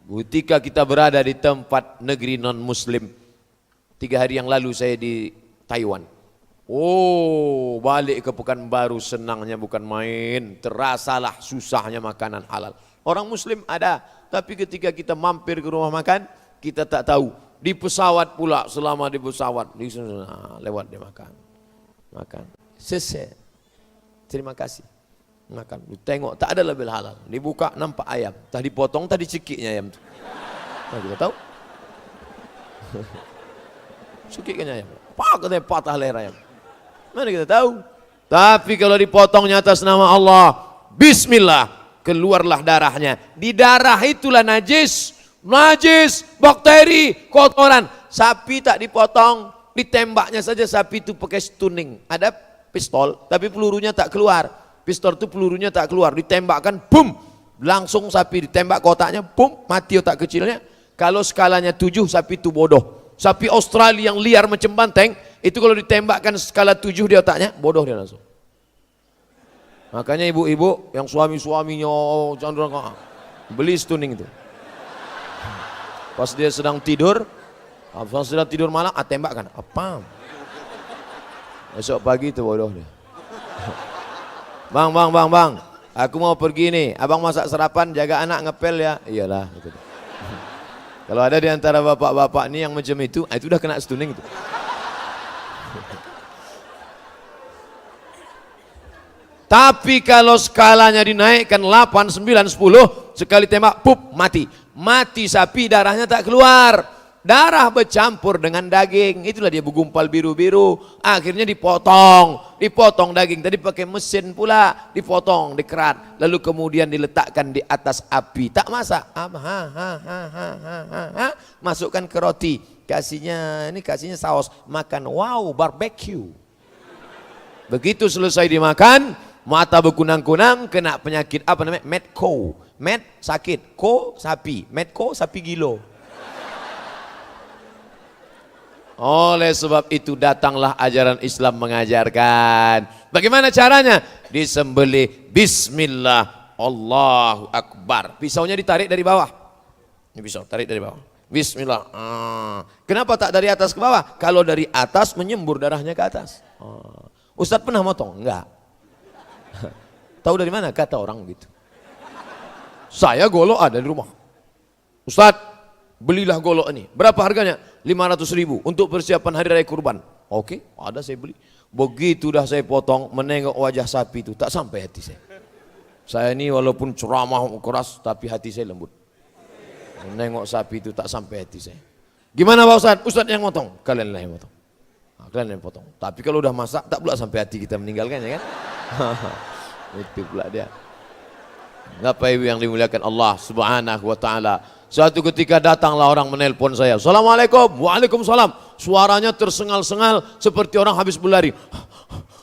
Ketika kita berada di tempat negeri non muslim, 3 hari yang lalu saya di Taiwan. Oh, balik ke Pekanbaru senangnya bukan main. Terasalah susahnya makanan halal. Orang muslim ada, tapi ketika kita mampir ke rumah makan, kita tak tahu. Di pesawat pula, selama di pesawat, lewat dia makan. Selesai. Terima kasih. Makan. Lu tengok tak ada label halal. Dibuka nampak ayam. Tadi potong, tadi cekiknya ayam tu. Nah, kita tahu. Cekiknya ayam. Apa katanya patah leher ayam? Mana kita tahu? Tapi kalau dipotongnya atas nama Allah, bismillah, keluarlah darahnya. Di darah itulah najis, bakteri, kotoran. Sapi tak dipotong, ditembaknya saja sapi itu pakai stunning. Ada pistol, tapi pelurunya tak keluar. Pistol itu pelurunya tak keluar, ditembakkan, boom, langsung sapi ditembak kotaknya, boom, mati otak kecilnya. Kalau skalanya 7, sapi itu bodoh. Sapi Australia yang liar macam banteng, itu kalau ditembakkan skala 7 di otaknya, bodoh dia langsung. Makanya ibu-ibu yang suami-suaminya beli stunning itu. Pas dia sedang tidur malam, tembakkan. Apa? Besok pagi itu bodoh dia. Bang, aku mau pergi nih. Abang masak sarapan, jaga anak ngepel ya. Iyalah. Gitu. Kalau ada di antara bapak-bapak ini yang macam itu udah kena stunning itu. Tapi kalau skalanya dinaikkan 8, 9, 10, sekali tembak, pup, mati. Mati sapi, darahnya tak keluar. Darah bercampur dengan daging, itulah dia bergumpal biru-biru. Akhirnya dipotong daging. Tadi pakai mesin pula, dipotong, dikerat. Lalu kemudian diletakkan di atas api. Tak masak. Masukkan ke roti. Kasihnya saus. Makan, wow, barbecue. Begitu selesai dimakan, mata berkunang-kunang, kena penyakit apa namanya? Medco. Med sakit, ko sapi, medco sapi gilo. Oleh sebab itu datanglah ajaran Islam mengajarkan. Bagaimana caranya? Disembelih bismillah, Allahu Akbar. Pisaunya ditarik dari bawah. Ini pisau, tarik dari bawah. Bismillah. Kenapa tak dari atas ke bawah? Kalau dari atas menyembur darahnya ke atas. Ustadz pernah motong? Enggak. Tahu dari mana? Kata orang gitu. Saya golok ada di rumah. Ustadz, belilah golok ini. Berapa harganya? 500.000 untuk persiapan hari raya kurban. Oke, ada saya beli. Begitu dah saya potong, menengok wajah sapi itu, tak sampai hati saya. Saya ini walaupun ceramah keras, tapi hati saya lembut. Menengok sapi itu tak sampai hati saya. Gimana Pak Ustadz? Ustadz yang potong, kalianlah yang potong. Kalian yang potong. Tapi kalau udah masak, tak pula sampai hati kita meninggalkan, ya kan? Itu pula dia. Bapak Ibu yang dimuliakan Allah Subhanahu wa taala. Suatu ketika datanglah orang menelpon saya. Assalamualaikum. Waalaikumsalam. Suaranya tersengal-sengal seperti orang habis berlari.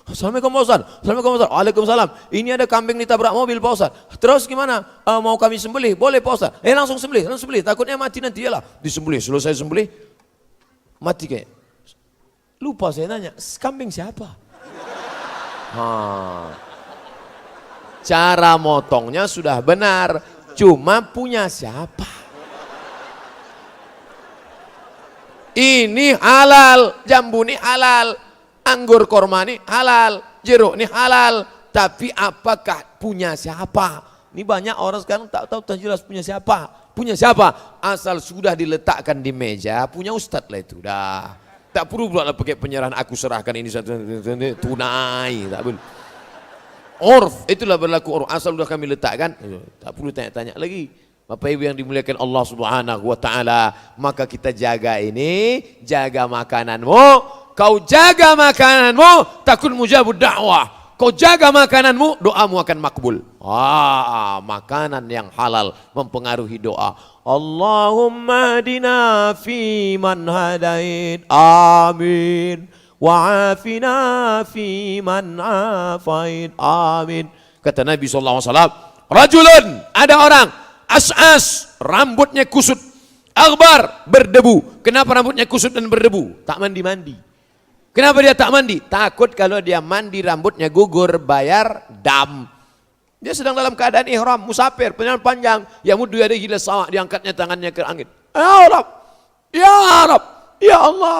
Assalamualaikum Pak Ustaz. Assalamualaikum Pak Ustaz. Waalaikumsalam. Ini ada kambing ditabrak mobil Pak Ustaz. Terus gimana? Mau kami sembelih? Boleh Pak Ustaz. Langsung sembelih, Takutnya mati nanti. Yalah. Disembelih. Selesai sembelih, mati kayak. Lupa saya nanya, kambing siapa? Cara motongnya sudah benar, cuma punya siapa? Ini halal, jambu ini halal, anggur korma ini halal, jeruk ini halal, tapi apakah punya siapa? Ini banyak orang sekarang tak tahu jelas punya siapa. Punya siapa? Asal sudah diletakkan di meja, punya ustadz lah itu dah. Tak perlu pula pakai penyerahan aku serahkan ini satu tunai, tak perlu. Urf, itulah berlaku urf. Asal sudah kami letakkan, tak perlu tanya-tanya lagi. Bapak Ibu yang dimuliakan Allah Subhanahu wa taala, maka kita jaga ini, jaga makananmu. Kau jaga makananmu, takun mujabud dakwah. Kau jaga makananmu, doamu akan makbul. Makanan yang halal mempengaruhi doa. Allahumma hadina fi man hadait. Amin. Wa'afina fi man afait. Amin. Kata Nabi SAW, rajulun, ada orang, as'as, rambutnya kusut, aghbar, berdebu. Kenapa rambutnya kusut dan berdebu? Tak mandi-mandi. Kenapa dia tak mandi? Takut kalau dia mandi rambutnya gugur, bayar dam. Dia sedang dalam keadaan ihram, musafir, perjalanan panjang. Ya muddu yadayhi ila sama', diangkatnya tangannya ke langit. Ya Rab, ya Rab, ya Allah,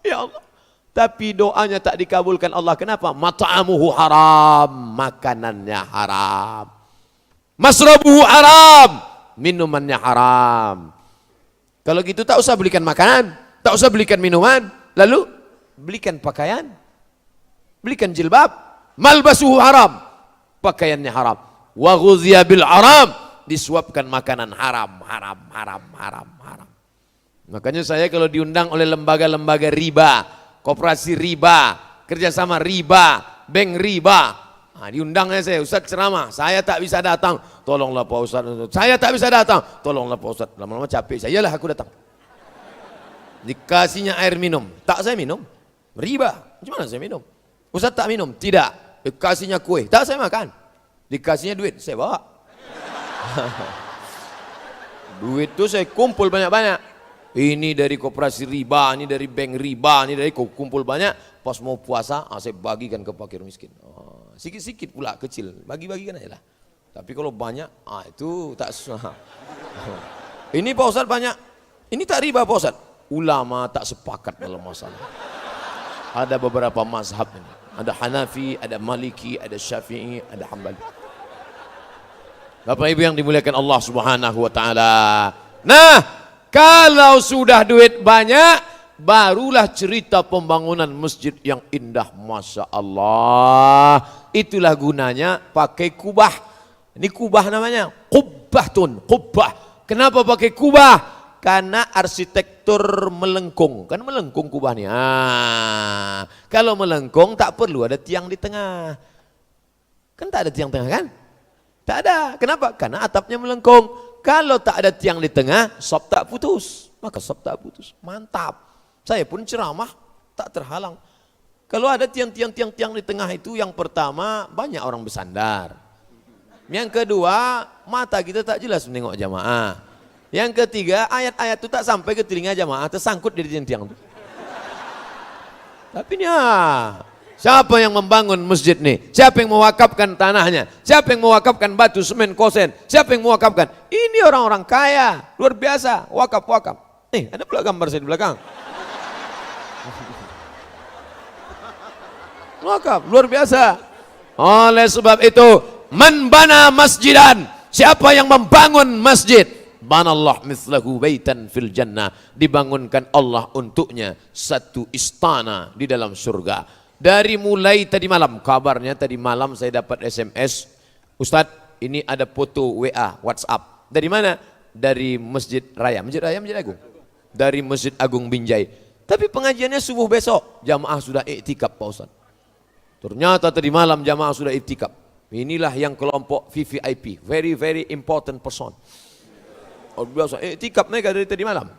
ya Allah. Tapi doanya tak dikabulkan Allah. Kenapa? Mat'amuhu haram, makanannya haram. Masrabuhu haram, minumannya haram. Kalau gitu tak usah belikan makanan, tak usah belikan minuman, lalu belikan pakaian, belikan jilbab. Malbasuhu haram, pakaiannya haram. Wa ghuziya bil haram, disuapkan makanan haram. Makanya saya kalau diundang oleh lembaga-lembaga riba, koperasi riba, kerjasama riba, bank riba, nah, diundangnya saya, Ustaz ceramah, saya tak bisa datang, tolonglah Pak Ustaz, saya tak bisa datang, tolonglah Pak Ustaz. Lama-lama capek saya, yalah aku datang. Dikasihnya air minum, tak saya minum, riba, gimana saya minum? Ustaz tak minum, tidak. Dikasihnya kue, tak saya makan. Dikasihnya duit, saya bawa. Duit itu saya kumpul banyak-banyak. Ini dari koperasi riba, ini dari bank riba, ini dari kumpul banyak. Pas mau puasa, saya bagikan ke fakir miskin. Sikit-sikit pula kecil, bagi-bagikan aja lah. Tapi kalau banyak, itu tak susah. Ini Pak Ustaz banyak, ini tak riba Pak Ustaz. Ulama tak sepakat dalam masalah. Ada beberapa mazhab ini. Ada Hanafi, ada Maliki, ada Syafi'i, ada Hambali. Bapak Ibu yang dimuliakan Allah Subhanahu wa taala. Nah, kalau sudah duit banyak, barulah cerita pembangunan masjid yang indah, Masya Allah. Itulah gunanya pakai kubah. Ini kubah namanya, kubbahtun, kubah. Kenapa pakai kubah? Karena arsitektur melengkung, kan melengkung kubahnya. Kalau melengkung tak perlu ada tiang di tengah. Kan tak ada tiang tengah kan? Tak ada. Kenapa? Karena atapnya melengkung. Kalau tak ada tiang di tengah, sop tak putus. Maka sop tak putus. Mantap. Saya pun ceramah tak terhalang. Kalau ada tiang-tiang di tengah itu, yang pertama banyak orang bersandar. Yang kedua, mata kita tak jelas menengok jamaah. Yang ketiga, ayat-ayat itu tak sampai ke telinga jamaah, tersangkut di tiang-tiang itu. Tapi siapa yang membangun masjid nih? Siapa yang mewakafkan tanahnya? Siapa yang mewakafkan batu, semen, kosen? Siapa yang mewakafkan? Ini orang-orang kaya, luar biasa, wakaf. Ada pula gambar saya di belakang. Wakaf, luar biasa. Oleh sebab itu, man bana masjidan, siapa yang membangun masjid, banallah mislahu baitan fil jannah, dibangunkan Allah untuknya satu istana di dalam surga. Dari mulai tadi malam, kabarnya tadi malam saya dapat SMS, Ustadz ini ada foto WA, WhatsApp. Dari mana? Dari Masjid Raya, Masjid Agung. Dari Masjid Agung Binjai. Tapi pengajiannya subuh besok, jamaah sudah iktikaf Pak Ustadz. Ternyata tadi malam jamaah sudah iktikaf. Inilah yang kelompok VVIP, very very important person. Biasa iktikaf mereka dari tadi malam.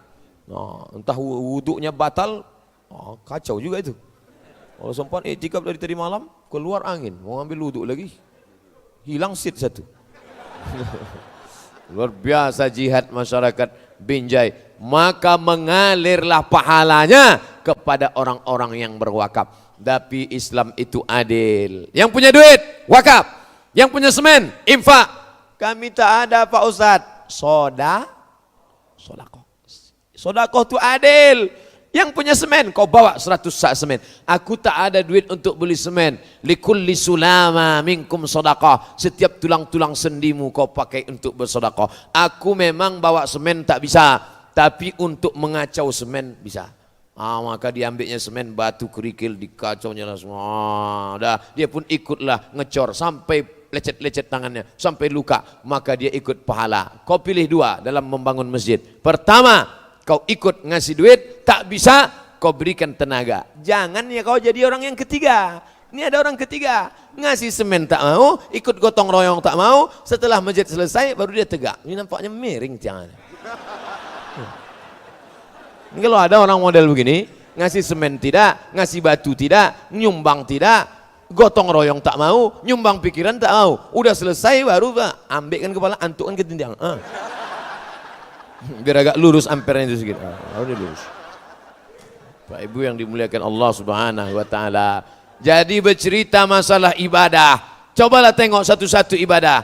Nah, entah wuduknya batal, kacau juga itu. Kalau sempat iktikaf dari tadi malam, keluar angin, mau ambil wuduk lagi, hilang seat satu. Luar biasa jihad masyarakat Binjai. Maka mengalirlah pahalanya kepada orang-orang yang berwakaf. Tapi Islam itu adil. Yang punya duit, wakaf. Yang punya semen, infak. Kami tak ada Pak Ustadz. Sodakoh itu adil. Yang punya semen, kau bawa 100 sak semen. Aku tak ada duit untuk beli semen. Likulli sulama minkum sodakoh. Setiap tulang-tulang sendimu kau pakai untuk bersodakoh. Aku memang bawa semen tak bisa, tapi untuk mengacau semen bisa. Maka diambilnya semen, batu kerikil, dikacaunya lah semua. Dia pun ikutlah ngecor sampai lecet-lecet tangannya, sampai luka, maka dia ikut pahala. Kau pilih dua dalam membangun masjid. Pertama, kau ikut ngasih duit, tak bisa, kau berikan tenaga. Jangan ya kau jadi orang yang ketiga. Ini ada orang ketiga, ngasih semen tak mau, ikut gotong royong tak mau, setelah masjid selesai baru dia tegak. Ini nampaknya miring tiangannya. Ini kalau ada orang model begini, ngasih semen tidak, ngasih batu tidak, nyumbang tidak, gotong royong tak mau, nyumbang pikiran tak mau, udah selesai baru ambilkan kepala, antukkan ke tindiang. Biar agak lurus ampernya itu sedikit. Harus lurus. Pak Ibu yang dimuliakan Allah Subhanahu wa taala. Jadi bercerita masalah ibadah. Cobalah tengok satu-satu ibadah.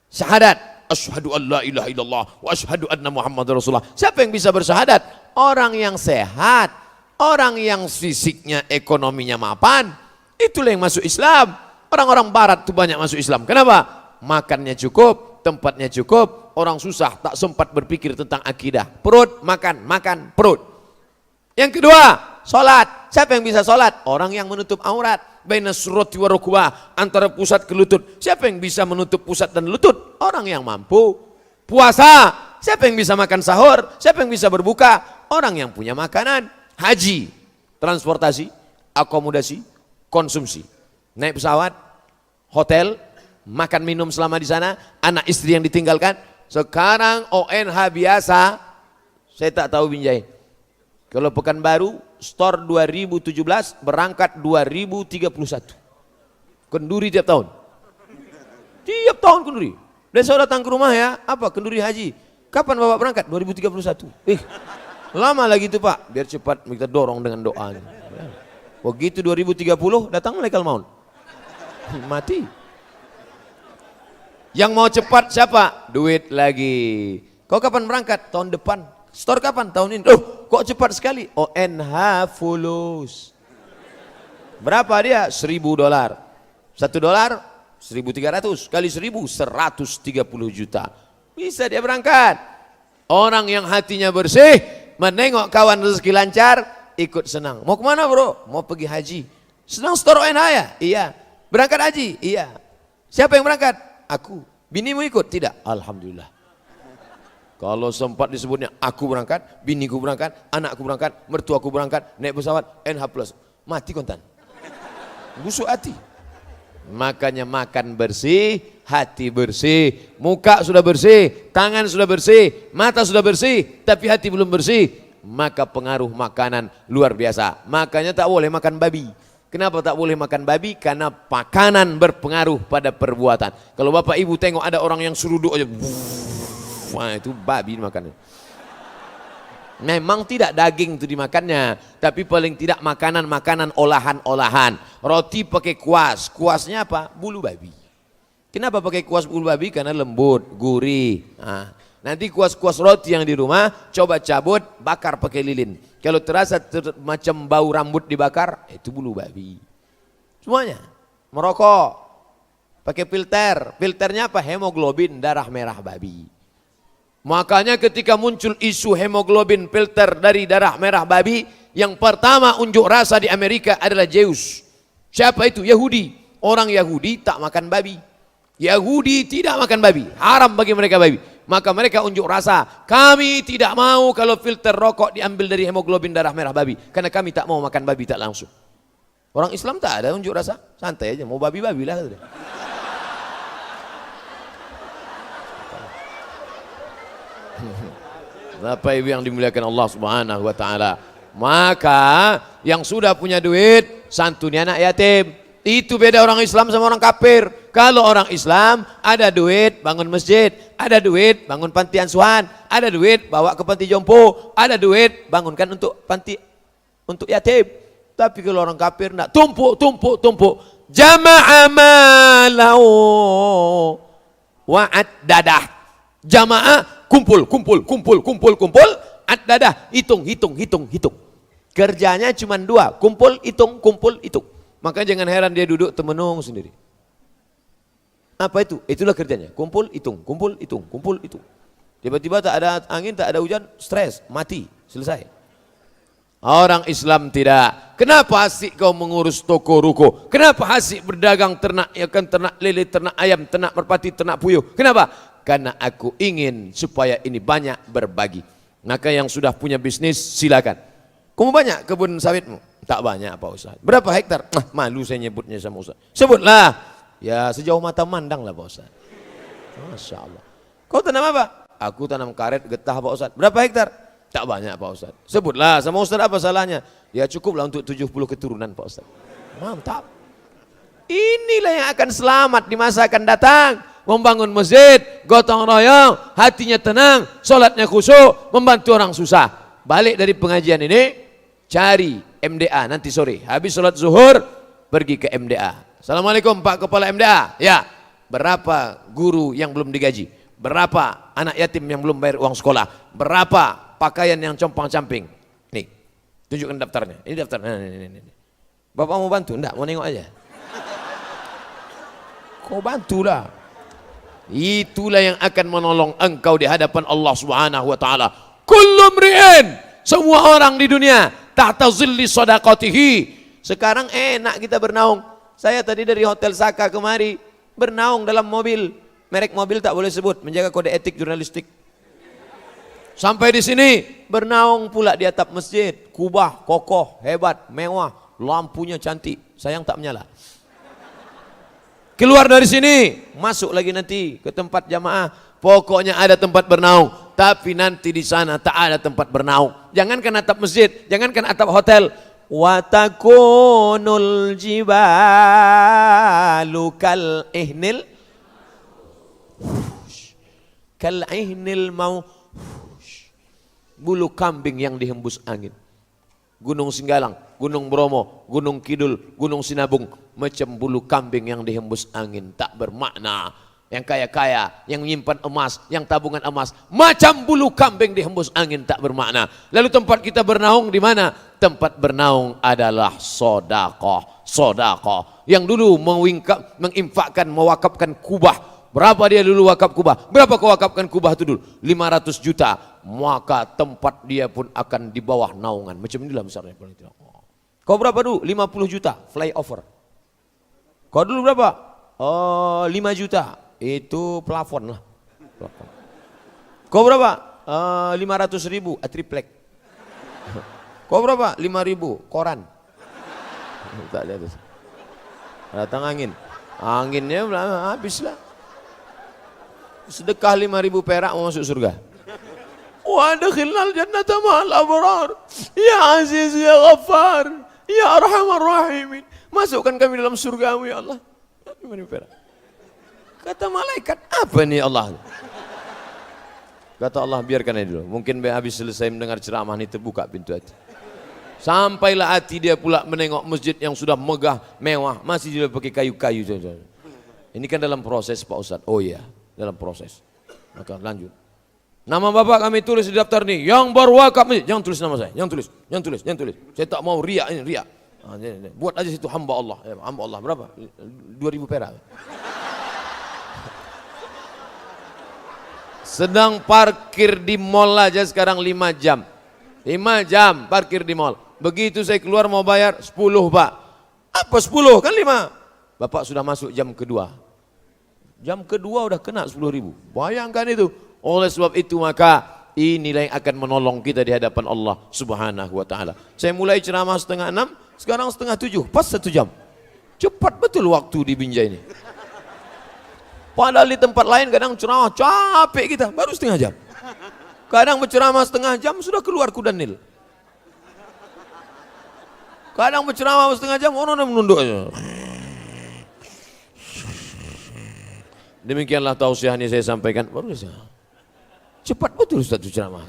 Syahadat. Asyhadu an la ilaha illallah wa asyhadu anna Muhammadar Rasulullah. Siapa yang bisa bersyahadat? Orang yang sehat, orang yang fisiknya, ekonominya mapan. Itulah yang masuk Islam. Orang-orang barat itu banyak masuk Islam. Kenapa? Makannya cukup, tempatnya cukup. Orang susah tak sempat berpikir tentang akidah. Perut, makan, perut. Yang kedua, sholat. Siapa yang bisa sholat? Orang yang menutup aurat. Baina surrati wa rukbah, antara pusat ke lutut. Siapa yang bisa menutup pusat dan lutut? Orang yang mampu. Puasa. Siapa yang bisa makan sahur? Siapa yang bisa berbuka? Orang yang punya makanan. Haji, transportasi, akomodasi, konsumsi. Naik pesawat, hotel, makan minum selama di sana, anak istri yang ditinggalkan. Sekarang ONH biasa, saya tak tahu Binjai. Kalau Pekanbaru, store 2017, berangkat 2031. Kenduri tiap tahun. Tiap tahun kenduri. Dan saya datang ke rumah ya, apa kenduri haji. Kapan Bapak berangkat? 2031. Lama lagi itu Pak, biar cepat kita dorong dengan doanya. Begitu 2030, datang malaikat maut. Mati. Yang mau cepat siapa? Duit lagi. Kau kapan berangkat? Tahun depan. Store kapan? Tahun ini. Kok cepat sekali? ONH fulus. Berapa dia? $1.000. $1, 1.300 kali 1.000, 130 juta. Bisa dia berangkat. Orang yang hatinya bersih, menengok kawan rezeki lancar, ikut senang. Mau kemana bro? Mau pergi haji. Senang store ONH ya? Iya. Berangkat haji? Iya. Siapa yang berangkat? Aku. Binimu ikut? Tidak. Alhamdulillah. Kalau sempat disebutnya aku berangkat, biniku berangkat, anakku berangkat, mertuaku berangkat, naik pesawat NH+, mati kontan. Busuk hati. Makanya makan bersih, hati bersih, muka sudah bersih, tangan sudah bersih, mata sudah bersih, tapi hati belum bersih, maka pengaruh makanan luar biasa. Makanya tak boleh makan babi. Kenapa tak boleh makan babi? Karena makanan berpengaruh pada perbuatan. Kalau bapak ibu tengok ada orang yang seruduk aja, wah itu babi makannya. Memang tidak daging itu dimakannya, tapi paling tidak makanan-makanan olahan-olahan. Roti pakai kuas, kuasnya apa? Bulu babi. Kenapa pakai kuas bulu babi? Karena lembut, gurih. Nah, nanti kuas-kuas roti yang di rumah, coba cabut, bakar pakai lilin. Kalau terasa macam bau rambut dibakar, itu bulu babi. Semuanya. Merokok, pakai filter. Filternya apa? Hemoglobin darah merah babi. Makanya ketika muncul isu hemoglobin filter dari darah merah babi, yang pertama unjuk rasa di Amerika adalah Zeus. Siapa itu? Yahudi. Orang Yahudi tak makan babi. Yahudi tidak makan babi. Haram bagi mereka babi. Maka mereka unjuk rasa. Kami tidak mau kalau filter rokok diambil dari hemoglobin darah merah babi. Karena kami tak mau makan babi tak langsung. Orang Islam tak ada unjuk rasa. Santai aja. Mau babi-babi lah. Bapak Ibu yang dimuliakan Allah Subhanahu wa taala. Maka yang sudah punya duit santuni anak yatim. Itu beda orang Islam sama orang kafir. Kalau orang Islam ada duit bangun masjid, ada duit bangun panti asuhan, ada duit bawa ke panti jompo, ada duit bangunkan untuk panti untuk yatim. Tapi kalau orang kafir enggak, tumpuk. Jama'a malahu wa'ad dadah. Jamaah kumpul, ad-dadah, hitung. Kerjanya cuma dua, kumpul, hitung. Maka jangan heran dia duduk temenung sendiri. Apa itu? Itulah kerjanya, kumpul, hitung. Tiba-tiba tak ada angin, tak ada hujan, stres, mati, selesai. Orang Islam tidak. Kenapa asik kau mengurus toko ruko? Kenapa asik berdagang ternak, ternak lele, ternak ayam, ternak merpati, ternak puyuh? Kenapa? Karena aku ingin supaya ini banyak berbagi. Maka yang sudah punya bisnis silakan. Kamu banyak kebun sawitmu? Tak banyak Pak Ustaz. Berapa hektar? Malu saya nyebutnya sama Ustaz. Sebutlah. Ya sejauh mata mandang lah Pak Ustaz. Masya Allah. Kau tanam apa? Aku tanam karet getah Pak Ustaz. Berapa hektar? Tak banyak Pak Ustaz. Sebutlah sama Ustaz apa salahnya? Ya cukuplah untuk 70 keturunan Pak Ustaz. Mantap. Inilah yang akan selamat di masa akan datang. Membangun masjid, gotong royong, hatinya tenang, sholatnya khusyuk, membantu orang susah. Balik dari pengajian ini, cari MDA nanti sore. Habis sholat zuhur, pergi ke MDA. Assalamualaikum Pak Kepala MDA. Ya, berapa guru yang belum digaji? Berapa anak yatim yang belum bayar uang sekolah? Berapa pakaian yang compang-camping? Nih, tunjukkan daftarnya. Ini daftarnya. Ini. Bapak mau bantu? Enggak, mau nengok aja. Kau bantulah. Itulah yang akan menolong engkau di hadapan Allah Subhanahu wa taala. Kullu mri'in, semua orang di dunia tahta zilli sadaqatihi. Sekarang enak kita bernaung. Saya tadi dari Hotel Saka kemari bernaung dalam mobil. Merek mobil tak boleh sebut, menjaga kode etik jurnalistik. Sampai di sini bernaung pula di atap masjid. Kubah, kokoh, hebat, mewah, lampunya cantik. Sayang tak menyala. Keluar dari sini, masuk lagi nanti ke tempat jamaah. Pokoknya ada tempat bernaung, tapi nanti di sana tak ada tempat bernaung. Jangankan atap masjid, jangankan atap hotel. Wa takunul jibalu kal ihnil mau bulu kambing yang dihembus angin. Gunung Singgalang, Gunung Bromo, Gunung Kidul, Gunung Sinabung, macam bulu kambing yang dihembus angin, tak bermakna. Yang kaya-kaya, yang menyimpan emas, yang tabungan emas, macam bulu kambing dihembus angin, tak bermakna. Lalu tempat kita bernaung di mana? Tempat bernaung adalah sedekah. Sedekah yang dulu menginfakkan, mewakafkan kubah. Berapa dia dulu wakaf kubah? Berapa kau wakafkan kubah itu dulu? 500 juta. Maka tempat dia pun akan di bawah naungan. Macam inilah besarnya. Kau berapa dulu? 50 juta flyover. Kau dulu berapa? 5 juta. Itu plafon lah. Kau berapa? 500 ribu triplek. Kau berapa? 5 ribu koran. Tak ada. Datang angin. Anginnya habislah. Sedekah 5.000 perak mau masuk surga. Wa adkhilnal jannata ma'al abrar. Ya Aziz ya Ghaffar, ya Arhamar Rahimin. Masukkan kami dalam surgamu ya Allah. 5.000 perak. Kata malaikat, apa nih Allah? Kata Allah, biarkan aja dulu. Mungkin habis selesai mendengar ceramah ini terbuka pintu hati. Sampailah hati dia pula menengok masjid yang sudah megah, mewah, masih juga pakai kayu-kayu. Ini kan dalam proses Pak Ustadz. Oh iya, dalam proses. Maka lanjut. Nama bapak kami tulis di daftar nih. Yang berwakaf nih, jangan tulis nama saya. Jangan tulis. Saya tak mau riak ini, riak. Buat aja situ hamba Allah. Hamba Allah berapa? 2.000 perak. Sedang parkir di mall aja sekarang 5 jam. 5 jam parkir di mall. Begitu saya keluar mau bayar 10 Pak. Apa 10? Kan 5. Bapak sudah masuk jam kedua. Jam kedua udah kena 10.000. Bayangkan itu. Oleh sebab itu maka inilah yang akan menolong kita di hadapan Allah Subhanahu wa taala. Saya mulai ceramah 5:30, sekarang 6:30, pas 1 jam. Cepat betul waktu di Binjai ini. Padahal di tempat lain kadang ceramah capek kita, baru 1/2 jam. Kadang berceramah 1/2 jam sudah keluar kuda Nil. Kadang berceramah 1/2 jam orang udah menunduk aja. Demikianlah tausiah ini saya sampaikan. Baru saja. Cepat betul Ustaz ceramah.